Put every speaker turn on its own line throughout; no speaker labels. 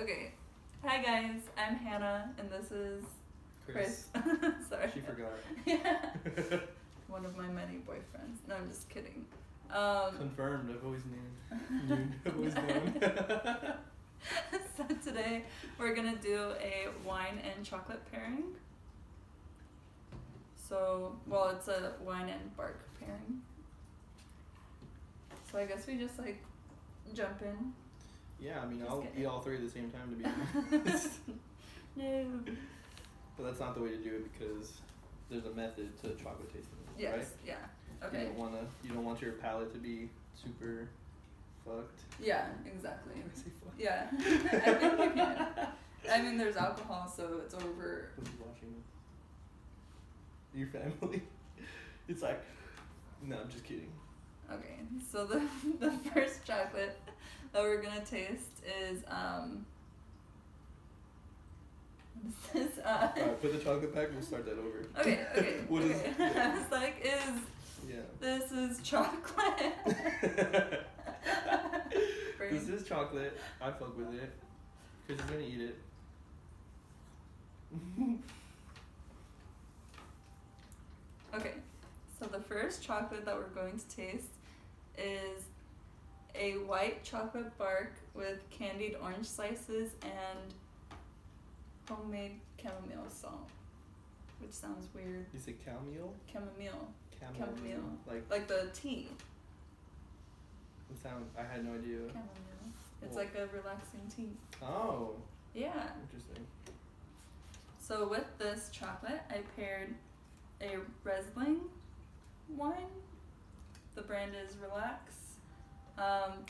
Okay. Hi guys, I'm Hannah and this is Chris. Sorry.
She forgot.
Yeah. One of my many boyfriends. No, I'm just kidding.
Confirmed. I've always known. I've always known.
So today we're gonna do a wine and chocolate pairing. So, well, it's a wine and bark pairing. So I guess we just like jump in.
Yeah, I mean,
Just
I'll
kidding.
eat all three at the same time to be honest.
No.
But that's not the way to do it because there's a method to chocolate tasting,
Yes.
right?
Yeah. Okay.
You don't want your palate to be super fucked.
Yeah. Exactly.
Can I say fucked?
Yeah. I think you can. I mean, there's alcohol, so it's over.
Who's watching this? Your family? It's like, no, I'm just kidding.
Okay, so the first chocolate that we're gonna taste is this is
Alright, put the chocolate back. We'll start that over.
okay.
What is-
okay.
yeah.
It's like
Yeah.
this is chocolate.
This is chocolate. I fuck with it. Chris is gonna eat it.
Okay, so the first chocolate that we're going to taste is a white chocolate bark with candied orange slices and homemade chamomile salt, which sounds weird.
You say chamomile?
Chamomile,
Chamomile.
like the tea.
It sound. I had no idea.
Chamomile. It's
Well-
like a relaxing tea.
Oh,
Yeah.
interesting.
So with this chocolate, I paired a Riesling wine. The brand is Relax.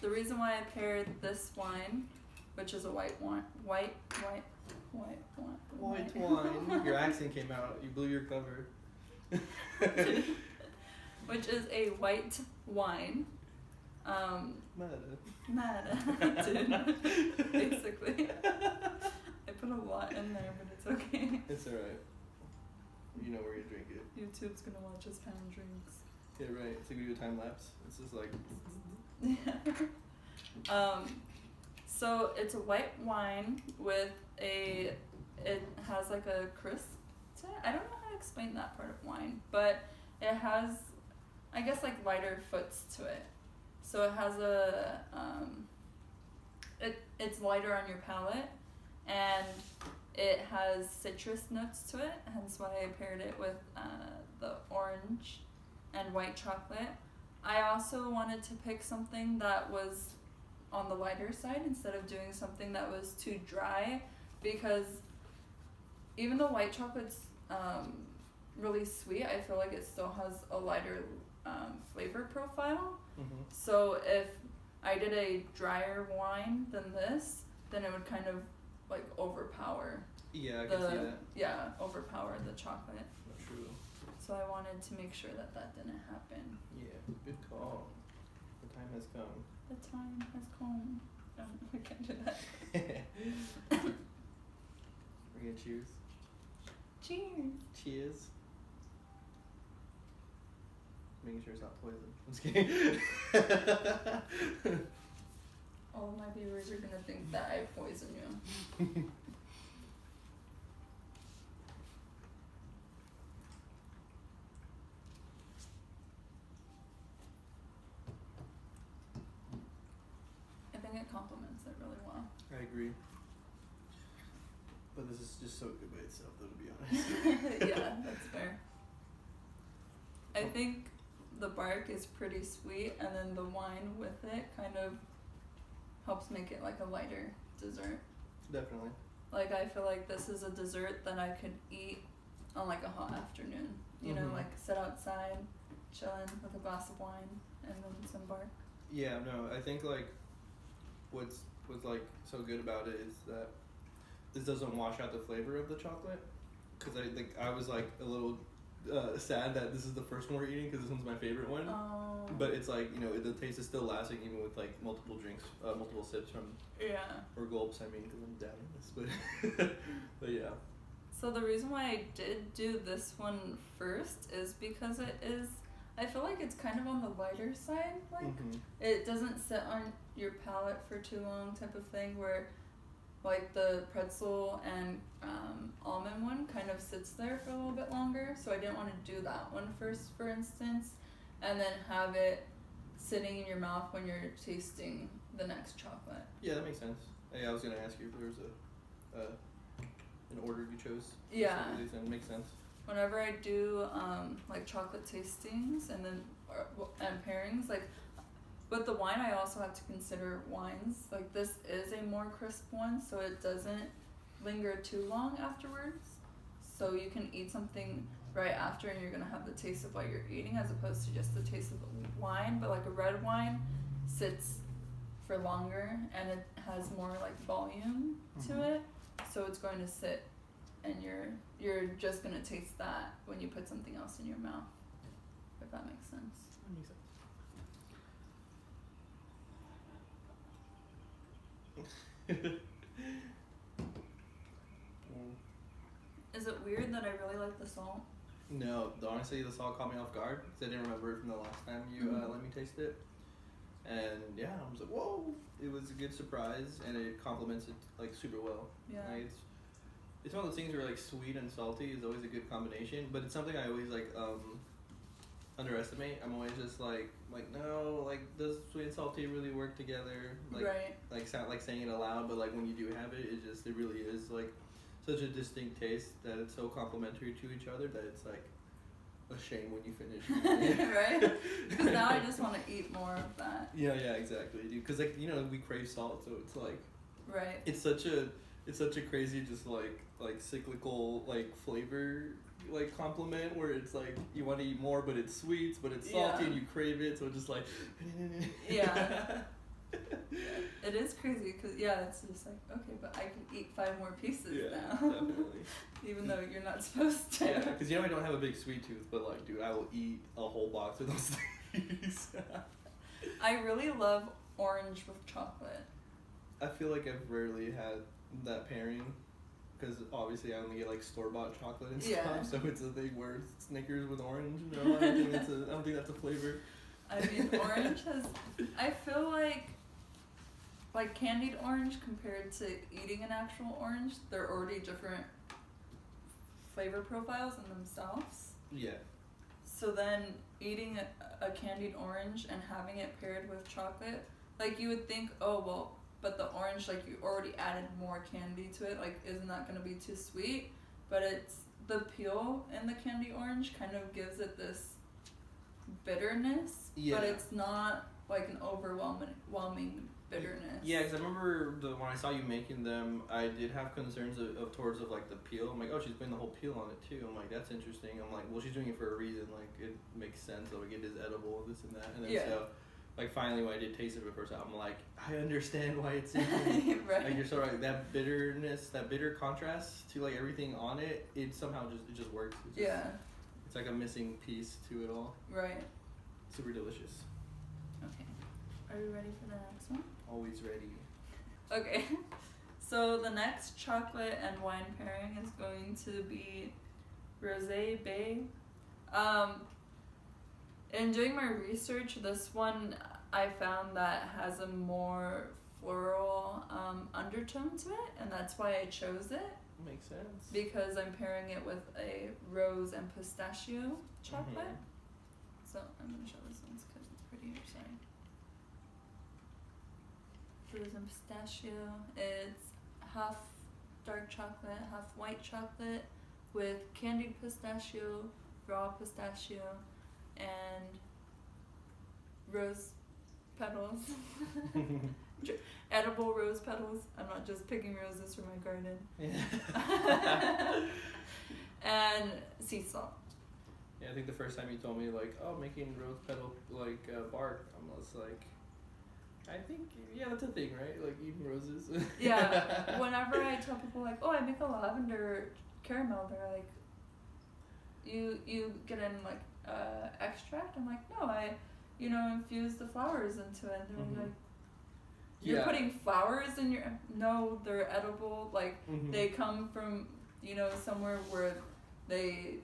The reason why I paired this wine, which is a white wine.
White wine. Your accent came out. You blew your cover.
Which is a white wine. Mad. I did. Basically. I put a lot in there, but it's okay.
It's alright. You know where you drink it.
YouTube's gonna watch us pound drinks.
Yeah, right. So we do a time lapse. It's just like.
So it's a white wine with it has like a crisp to it. I don't know how to explain that part of wine, but it has, I guess, like lighter foots to it. So it has a, it's lighter on your palate, and it has citrus notes to it, hence why I paired it with the orange and white chocolate. I also wanted to pick something that was on the lighter side instead of doing something that was too dry, because even though white chocolate's really sweet, I feel like it still has a lighter flavor profile.
Mm-hmm.
So if I did a drier wine than this, then it would kind of like overpower
Yeah, I can see that.
overpower the chocolate.
True.
So I wanted to make sure that didn't happen.
Yeah, good call. The time has come.
The time has come. No, we can't do that.
We're gonna cheers.
Cheers.
Cheers. Making sure it's not poison. I'm just kidding.
All of my viewers are gonna think that I poison you. I think it complements it really well.
I agree. But this is just so good by itself, though, to be honest.
Yeah, that's fair. I think the bark is pretty sweet, and then the wine with it kind of helps make it like a lighter dessert.
Definitely.
Like, I feel like this is a dessert that I could eat on like a hot afternoon. You know,
Mhm.
like sit outside, chilling with a glass of wine and then some bark.
Yeah, no, I think like what's like so good about it is that this doesn't wash out the flavor of the chocolate. Cause I was like a little sad that this is the first one we're eating because this one's my favorite one. But it's like, you know, the taste is still lasting even with like multiple drinks, multiple sips from
Yeah.
or gulps. I mean, because I'm doubting this, but yeah.
So the reason why I did do this one first is because I feel like it's kind of on the lighter side. Like,
Mhm.
it doesn't sit on your palate for too long type of thing, where like the pretzel and almond one kind of sits there for a little bit longer, so I didn't want to do that one first, for instance, and then have it sitting in your mouth when you're tasting the next chocolate.
Yeah, that makes sense. Yeah, I was gonna ask you if there was an order you chose.
Yeah.
It makes sense.
Whenever I do like chocolate tastings and then and pairings, like with the wine, I also have to consider wines. Like this is a more crisp one, so it doesn't linger too long afterwards. So you can eat something right after, and you're gonna have the taste of what you're eating, as opposed to just the taste of the wine. But like a red wine sits for longer, and it has more like volume to it, so it's going to sit, and you're just gonna taste that when you put something else in your mouth, if that makes sense.
That makes sense.
Is it weird that I really like the salt?
No, honestly, the salt caught me off guard because I didn't remember it from the last time you let me taste it. And yeah, I was like, whoa! It was a good surprise, and it complements it like super well.
Yeah.
Like, it's one of those things where like sweet and salty is always a good combination, but it's something I always like underestimate. I'm always just like no, like does sweet and salty really work together? Like,
right.
Like sound like saying it aloud, but like when you do have it, it really is like such a distinct taste that it's so complementary to each other that it's like a shame when you finish.
Right? Because now I just want to eat more of that.
Yeah, exactly, dude. Because like we crave salt, so it's like
right.
It's such a crazy just like cyclical like flavor like compliment where it's like you want to eat more, but it's sweet, but it's salty, and you crave it, so it's just like
yeah. It is crazy because it's just like, okay, but I can eat 5 more pieces now.
Definitely.
Even though you're not supposed to.
Yeah, because I don't have a big sweet tooth, but like, dude, I will eat a whole box of those things.
I really love orange with chocolate.
I feel like I've rarely had that pairing, because obviously I only get like store-bought chocolate and stuff, so it's a thing where Snickers with orange. No, I don't think that's a flavor.
I mean, orange has, I feel like candied orange compared to eating an actual orange, they're already different flavor profiles in themselves.
Yeah.
So then eating a candied orange and having it paired with chocolate, like you would think, oh well, but the orange, like you already added more candy to it, like isn't that going to be too sweet? But it's the peel in the candy orange kind of gives it this bitterness, but it's not like an overwhelming bitterness.
Yeah, because I remember when I saw you making them, I did have concerns towards like the peel. I'm like, oh, she's putting the whole peel on it too. I'm like, that's interesting. I'm like, well, she's doing it for a reason. Like, it makes sense. Like, it is edible, this and that. And then so, like, finally when I did taste it for the first time, I'm like, I understand why it's in here.
Right.
Like, you're so right. That bitterness, that bitter contrast to like everything on it, it somehow just works. It's like a missing piece to it all.
Right.
Super delicious.
Okay. Are you ready for the next one?
Always ready.
Okay. So the next chocolate and wine pairing is going to be Rosé Bay. In doing my research, this one I found that has a more floral undertone to it, and that's why I chose it.
Makes sense.
Because I'm pairing it with a rose and pistachio chocolate. So I'm going to show this one because it's prettier, sorry. Rose and pistachio. It's half dark chocolate, half white chocolate with candied pistachio, raw pistachio, and rose petals. Edible rose petals. I'm not just picking roses from my garden.
Yeah.
And sea salt.
Yeah, I think the first time you told me like, oh, making rose petal like bark, I was like, I think that's a thing, right? Like eating roses.
Yeah. Whenever I tell people like, oh, I make a lavender caramel, they're like, you get in like extract? I'm like, no, I infuse the flowers into it. And they're like, you're putting flowers in your, no, they're edible. Like they come from somewhere where they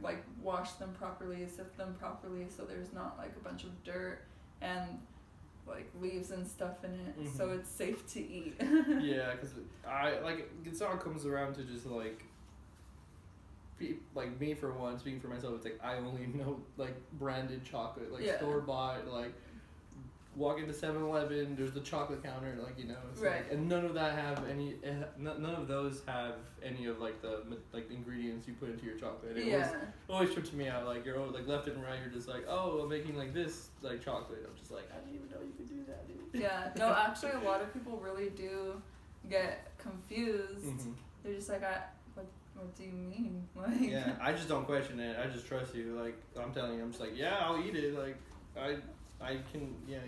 like wash them properly, sift them properly, so there's not like a bunch of dirt, and like leaves and stuff in it, so it's safe to eat.
Yeah, because I like it all comes around to just like. Like me for one, speaking for myself, it's like I only know like branded chocolate, like store bought, like walk into 7-Eleven, there's the chocolate counter, like it's like, and none of that have any, none of those have any of like the ingredients you put into your chocolate. It always trips me out, like you're like left and right, you're just like, oh, I'm making like this like chocolate. I'm just like, I didn't even know you could do that, dude.
Yeah, no, actually a lot of people really do get confused. They're just like, what do you mean? Like,
yeah, I just don't question it. I just trust you. Like I'm telling you, I'm just like, yeah, I'll eat it. Like I can, yeah.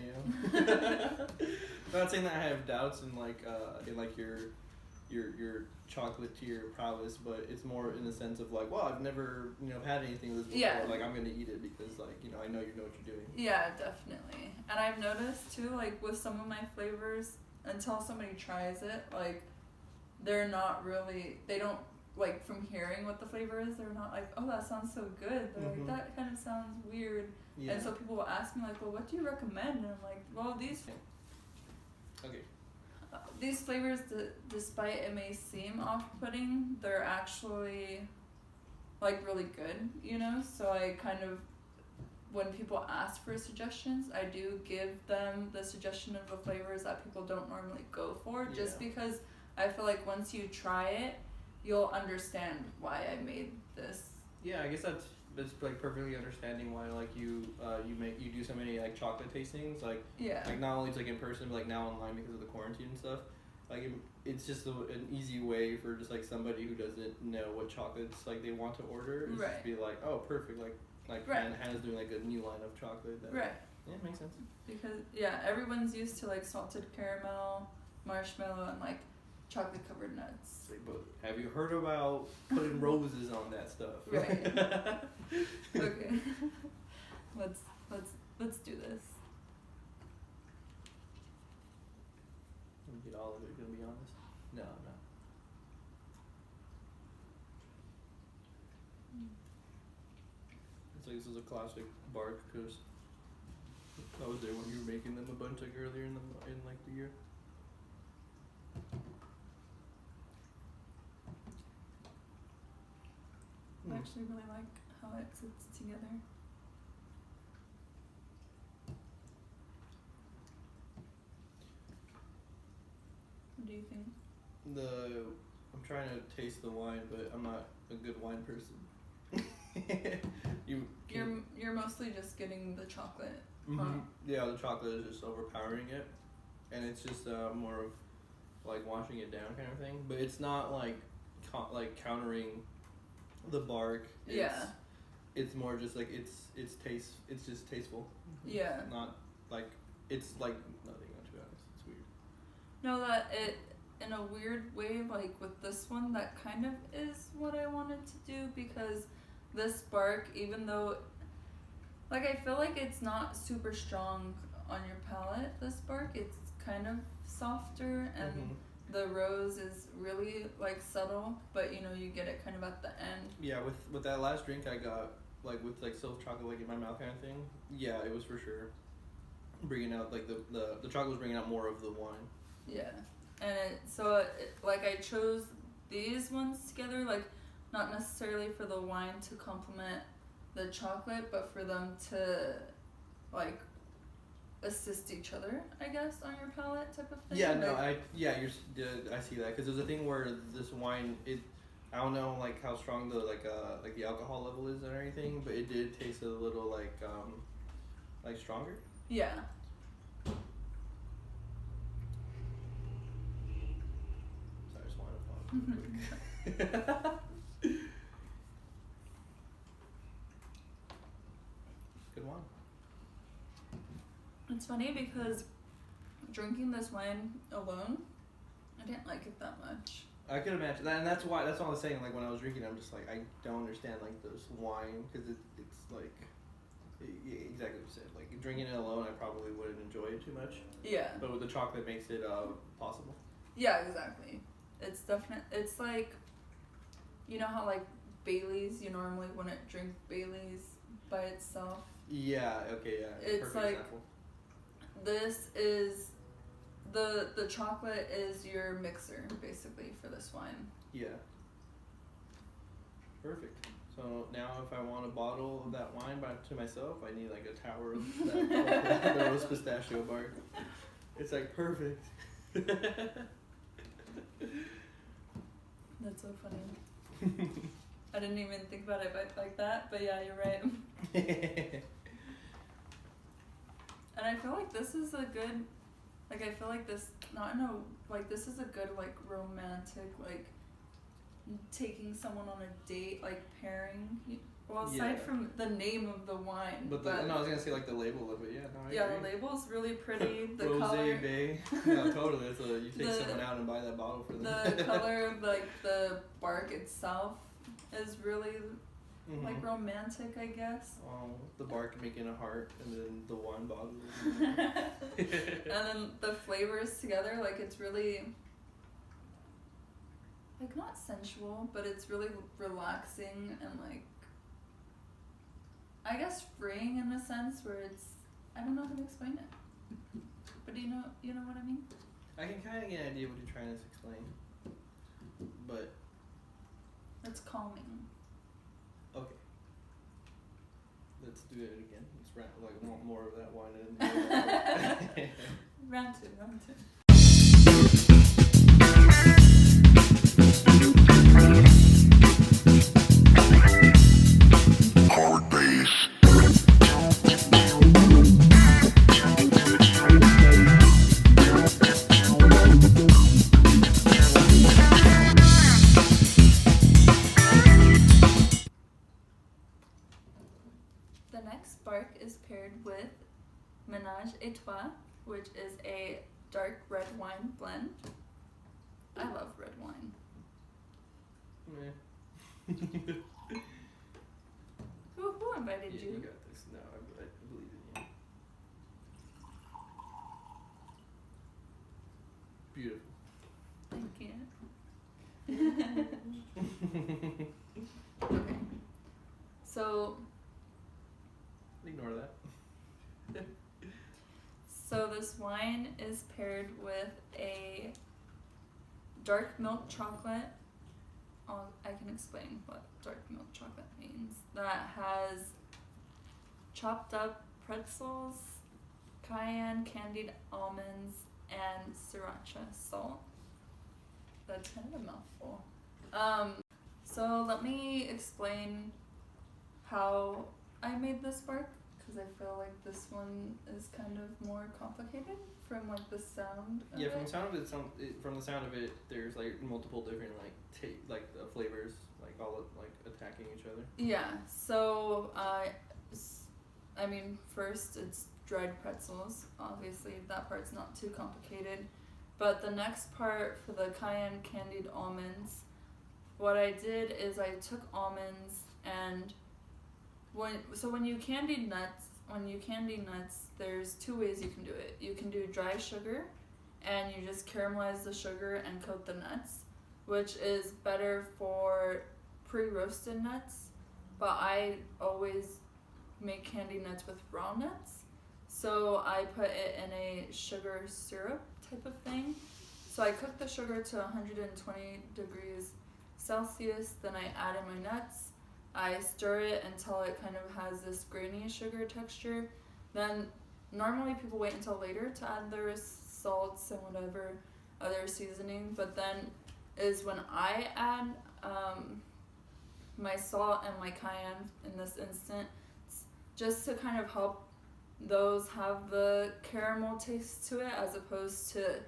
I'm not saying that I have doubts in like your chocolatier prowess, but it's more in the sense of like, well, I've never had anything of this before.
Yeah.
Like I'm gonna eat it because like I know you know what you're doing.
Yeah, definitely. And I've noticed too, like with some of my flavors, until somebody tries it, like they're not really, they don't. Like from hearing what the flavor is, they're not like, oh, that sounds so good. They're like, that kind of sounds weird. Yeah. And so people will ask me like, well, what do you recommend? And I'm like, well, these.
Okay.
These flavors, despite it may seem off-putting, they're actually like really good. So I kind of, when people ask for suggestions, I do give them the suggestion of the flavors that people don't normally go for, just because I feel like once you try it, you'll understand why I made this.
Yeah, I guess that's like perfectly understanding why like you do so many like chocolate tastings, like not only like in person but like now online because of the quarantine and stuff. Like it's just an easy way for just like somebody who doesn't know what chocolates like they want to order is just be like, oh, perfect, like Hannah's doing like a new line of chocolate. Yeah, it makes sense.
Because everyone's used to like salted caramel, marshmallow, and like chocolate covered nuts.
But have you heard about putting roses on that stuff?
Right. Okay. Let's do this.
Get all of it, gonna be honest. No. It's like this is a classic bark because I was there when you were making them a bunch like earlier in like the year.
I actually really like how it sits together. What do you think?
I'm trying to taste the wine, but I'm not a good wine person.
You're mostly just getting the chocolate.
Yeah, the chocolate is just overpowering it, and it's just more of like washing it down kind of thing. But it's not like countering the bark. It's more just like it's just tasteful.
Yeah.
It's not like it's like nothing, to be honest. It's weird.
No, that it in a weird way, like with this one, that kind of is what I wanted to do, because this bark, even though like I feel like it's not super strong on your palate, this bark, it's kind of softer, and the rose is really like subtle, but you get it kind of at the end.
Yeah, with that last drink I got, like with like silk chocolate like in my mouth kind of thing. Yeah, it was for sure bringing out like the chocolate was bringing out more of the wine.
Yeah, and like I chose these ones together, like not necessarily for the wine to complement the chocolate, but for them to like assist each other, I guess, on your palate type of thing.
Yeah, no, I see that, because there's a thing where this wine, I don't know like how strong the the alcohol level is or anything, but it did taste a little like stronger.
Yeah.
Sorry, I just wanted to pause real quick. Good one.
It's funny because drinking this wine alone, I didn't like it that much.
I could imagine that, and that's what I was saying. Like when I was drinking, I'm just like, I don't understand like this wine, because it's like exactly what you said. Like drinking it alone, I probably wouldn't enjoy it too much.
Yeah.
But with the chocolate, makes it possible.
Yeah, exactly. It's definite. It's like, you know how like Bailey's, you normally wouldn't drink Bailey's by itself.
Yeah. Okay. Yeah.
It's
Perfect
like
example.
this is the chocolate is your mixer basically for this wine.
Yeah. Perfect. So now if I want a bottle of that wine by to myself, I need like a tower of that the rose pistachio bark. It's like perfect.
That's so funny. I didn't even think about it like that, but yeah, you're right. And I feel like this is a good, like I feel like this, this is a good like romantic, like taking someone on a date, like pairing. Well, aside from the name of the wine.
But I was gonna say like the label of it. Yeah, no, I agree.
The label's really pretty. The
Rosé
color.
Bay. No, totally. It's you take someone out and buy that bottle for them.
The color of like the bark itself is really like romantic, I guess.
Oh, the bark making a heart, and then the wine bottle.
And then the flavors together, like it's really like not sensual, but it's really relaxing and like I guess freeing in a sense where it's I don't know how to explain it. But you know what I mean?
I can kind of get an idea what you're trying to explain, but
it's calming.
Okay. Let's do it again. Let's want more of that wine in.
Round two. The next bark is paired with Ménage à Trois, which is a dark red wine blend. I love red wine. Who invited you?
You got this. No, I believe in you. Beautiful.
Thank you. Okay. So.
Ignore that.
So this wine is paired with a dark milk chocolate. I can explain what dark milk chocolate means. That has chopped up pretzels, cayenne candied almonds, and sriracha salt. That's kind of a mouthful. So let me explain how I made this bark, because I feel like this one is kind of more complicated from like the sound of
Yeah,
it.
from the sound of it, there's like multiple different like the flavors, like all like attacking each other.
Yeah. So first it's dried pretzels. Obviously, that part's not too complicated. But the next part for the cayenne candied almonds, what I did is I took almonds and when you candy nuts, there's two ways you can do it. You can do dry sugar, and you just caramelize the sugar and coat the nuts, which is better for pre-roasted nuts. But I always make candy nuts with raw nuts, so I put it in a sugar syrup type of thing. So I cook the sugar to 120 degrees Celsius, then I add in my nuts. I stir it until it kind of has this grainy sugar texture. Then normally people wait until later to add their salts and whatever other seasoning, but then is when I add my salt and my cayenne in this instance, just to kind of help those have the caramel taste to it as opposed to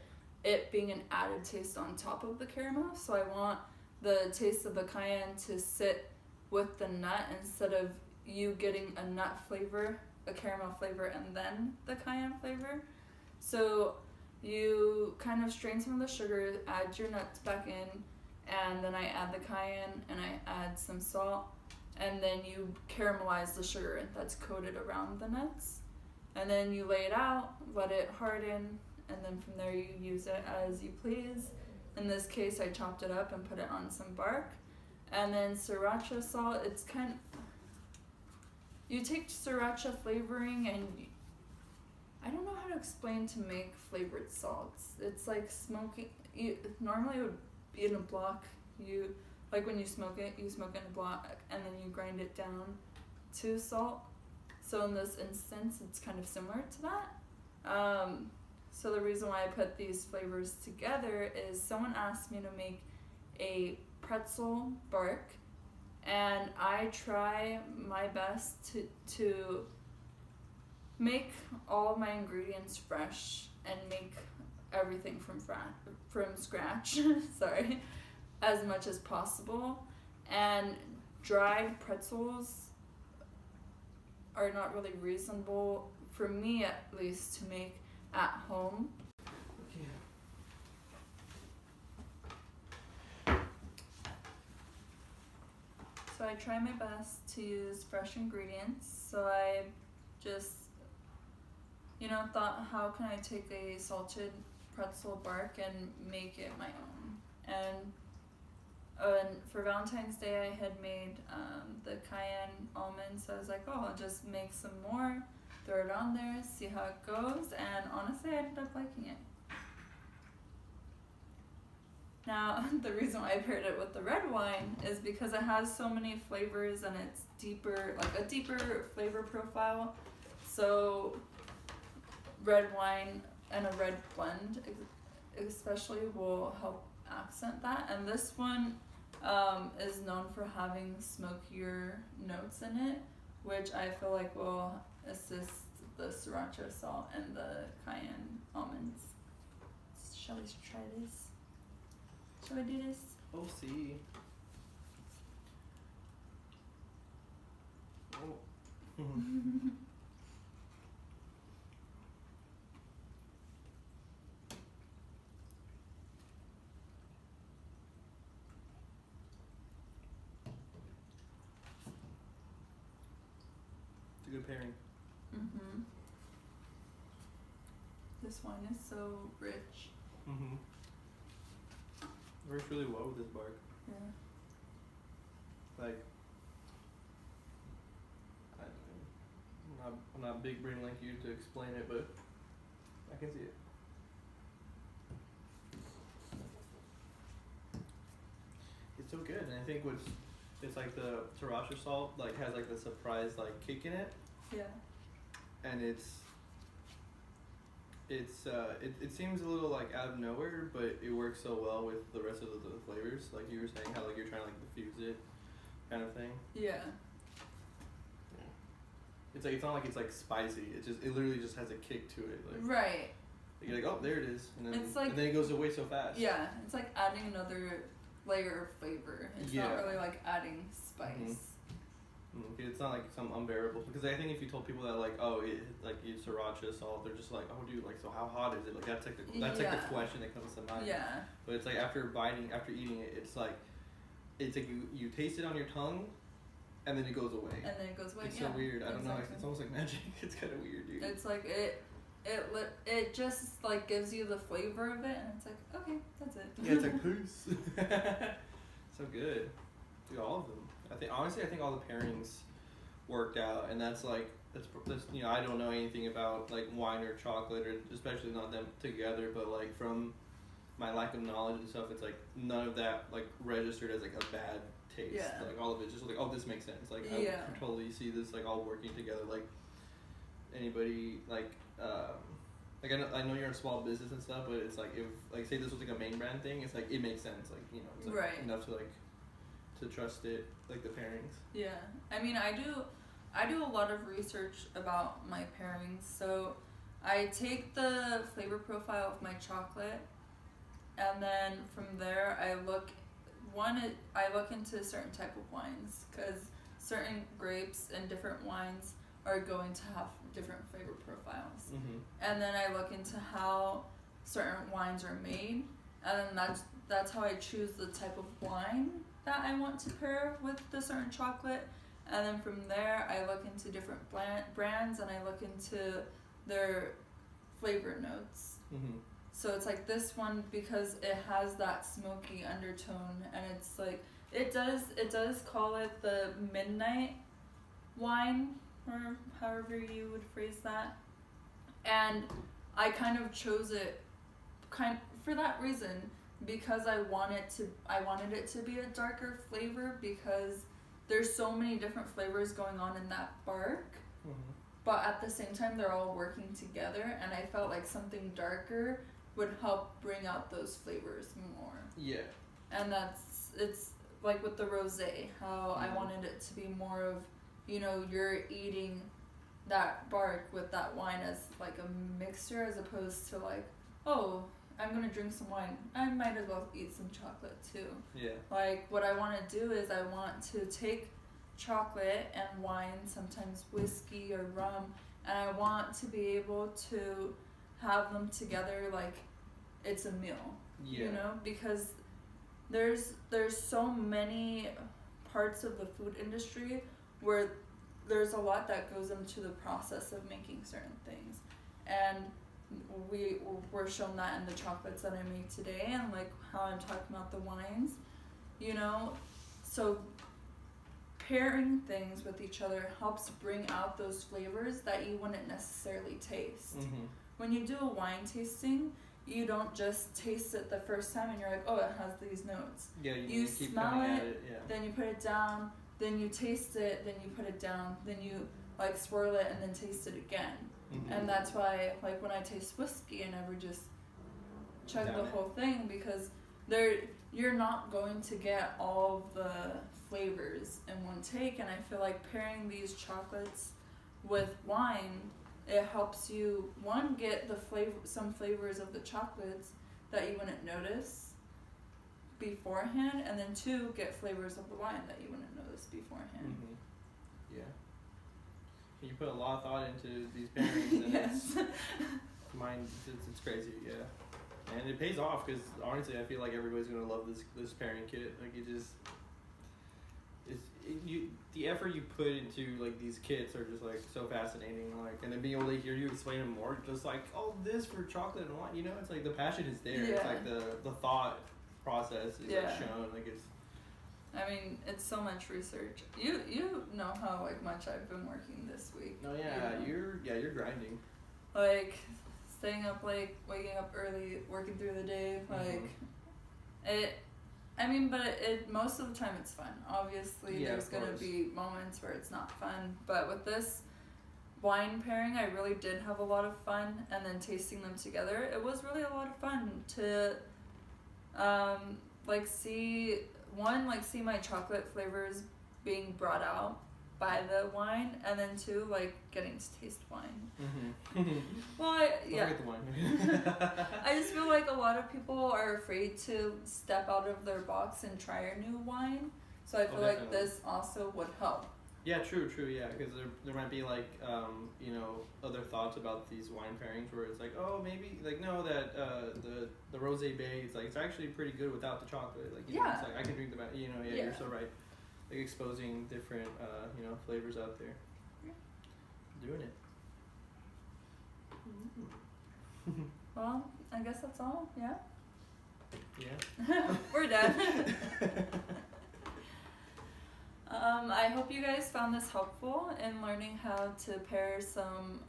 it being an added taste on top of the caramel. So I want the taste of the cayenne to sit with the nut instead of you getting a nut flavor, a caramel flavor, and then the cayenne flavor. So you kind of strain some of the sugar, add your nuts back in, and then I add the cayenne and I add some salt, and then you caramelize the sugar that's coated around the nuts. And then you lay it out, let it harden, and then from there you use it as you please. In this case, I chopped it up and put it on some bark. And then sriracha salt, it's kind of, you take sriracha flavoring and I don't know how to explain to make flavored salts. It's like smoking. Normally it would be in a block. You like when you smoke it in a block, and then you grind it down to salt. So in this instance, it's kind of similar to that. So the reason why I put these flavors together is someone asked me to make a pretzel bark, and I try my best to make all my ingredients fresh and make everything from scratch. Sorry, as much as possible. And dried pretzels are not really reasonable for me, at least, to make at home. So I try my best to use fresh ingredients. So I just, thought, how can I take a salted pretzel bark and make it my own? And for Valentine's Day, I had made the cayenne almonds. So I was like, I'll just make some more, throw it on there, see how it goes. And honestly, I ended up liking it. Now, the reason why I paired it with the red wine is because it has so many flavors and it's deeper, like a deeper flavor profile. So red wine and a red blend especially will help accent that. And this one is known for having smokier notes in it, which I feel like will assist the sriracha salt and the cayenne almonds. Shall we try this? Shall we do this?
Oh, see. Oh. It's a good pairing.
Mhm. This wine is so rich.
Mhm. Works really well with this bark.
Yeah.
Like, I'm not big brain like you to explain it, but I can see it. It's so good, and I think it's like the sriracha salt like has like the surprise like kick in it,
Yeah.
and it seems a little like out of nowhere, but it works so well with the rest of the flavors. Like you were saying, how like you're trying to like diffuse it, kind of thing.
Yeah.
It's like it's not like it's like spicy. It literally just has a kick to it. Like
Right.
you're like, oh, there it is, and then
It's like-
and then it goes away so fast.
Yeah. It's like adding another layer of flavor. It's not
Yeah.
really like adding spice.
It's not like some unbearable, because I think if you told people that like, oh, it like it's sriracha salt, they're just like, oh, dude, like, so how hot is it? Like that's like the
Yeah.
question that comes to mind.
Yeah.
But it's like after eating it, it's like you taste it on your tongue, and then it goes away.
And then it goes away.
It's
yeah.
so weird. I don't know.
Exactly.
It's almost like magic. It's kind of weird, dude.
It's like it just like gives you the flavor of it, and it's like, okay, that's it.
Yeah, it's like peace. So good. Dude, all of them. I think all the pairings worked out, and that's I don't know anything about like wine or chocolate, or especially not them together, but like from my lack of knowledge and stuff, it's like none of that like registered as like a bad taste.
Yeah.
Like all of it just like, oh, this makes sense. Like I
Yeah.
can totally see this like all working together. Like anybody like I know you're in small business and stuff, but it's like if like say this was like a main brand thing, it's like it makes sense. Like it's like
Right.
enough to like to trust it, like the pairings.
Yeah, I mean, I do a lot of research about my pairings. So I take the flavor profile of my chocolate, and then from there I look into a certain type of wines, because certain grapes and different wines are going to have different flavor profiles.
Mm-hmm.
And then I look into how certain wines are made, and then that's how I choose the type of wine that I want to pair with the certain chocolate. And then from there I look into different brands, and I look into their flavor notes.
Mm-hmm.
So it's like this one, because it has that smoky undertone, and it's like it does call it the midnight wine, or however you would phrase that. And I kind of chose it for that reason, because I wanted it to be a darker flavor, because there's so many different flavors going on in that bark.
Mm-hmm.
But at the same time, they're all working together, and I felt like something darker would help bring out those flavors more.
Yeah.
And it's like with the rosé, how I wanted it to be more of, you're eating that bark with that wine as like a mixture, as opposed to like, oh, I'm gonna drink some wine, I might as well eat some chocolate too.
Yeah.
Like, what I want to do is I want to take chocolate and wine, sometimes whiskey or rum, and I want to be able to have them together like it's a meal.
Yeah.
Because there's so many parts of the food industry where there's a lot that goes into the process of making certain things, and we're shown that in the chocolates that I make today, and like how I'm talking about the wines, so pairing things with each other helps bring out those flavors that you wouldn't necessarily taste.
Mm-hmm.
When you do a wine tasting, you don't just taste it the first time and you're like, oh, it has these notes.
Yeah,
you
keep
smell
coming
it,
at it, yeah.
then you put it down, then you taste it, then you put it down, then you like swirl it and then taste it again.
Mm-hmm.
And that's why, like, when I taste whiskey, I never just chug the whole thing, because you're not going to get all of the flavors in one take. And I feel like pairing these chocolates with wine, it helps you, one, get some flavors of the chocolates that you wouldn't notice beforehand, and then two, get flavors of the wine that you wouldn't notice beforehand.
Mm-hmm. Yeah. You put a lot of thought into these pairings, and
Yes.
it's crazy, yeah. And it pays off, because honestly, I feel like everybody's gonna love this pairing kit. Like, the effort you put into like these kits are just like so fascinating. Like, and then being able to hear you explain them more, just like, oh, this for chocolate and wine. It's like the passion is there.
Yeah.
It's like the thought process is like shown. Like, it's.
I mean, it's so much research. You know how like much I've been working this week.
No, yeah, you're grinding.
Like, staying up late, waking up early, working through the day, like it. I mean, but it most of the time it's fun. Obviously, there's gonna be moments where it's not fun, but with this wine pairing, I really did have a lot of fun, and then tasting them together, it was really a lot of fun to, see my chocolate flavors being brought out by the wine, and then two, like, getting to taste wine.
Mm-hmm.
Well,
Don't forget the wine.
I just feel like a lot of people are afraid to step out of their box and try a new wine, so I feel like this also would help.
Yeah, true, yeah, because there might be like, other thoughts about these wine pairings where it's like, oh, maybe, like, no, that the rosé bay, it's like, it's actually pretty good without the chocolate. Like, it's like, I can drink the, you're so right. Like, exposing different, flavors out there. Yeah. Doing it.
Mm-hmm. Well, I guess that's all, yeah?
Yeah.
We're done. I hope you guys found this helpful in learning how to pair some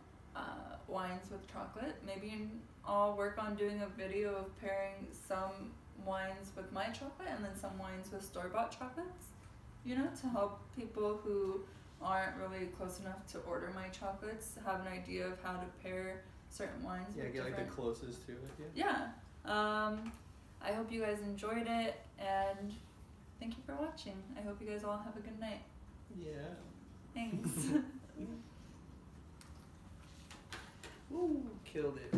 wines with chocolate. Maybe I'll work on doing a video of pairing some wines with my chocolate and then some wines with store-bought chocolates, to help people who aren't really close enough to order my chocolates have an idea of how to pair certain wines with
get
different...
like the closest to it,
Yeah. I hope you guys enjoyed it, and thank you for watching. I hope you guys all have a good night.
Yeah.
Thanks.
Ooh, killed it.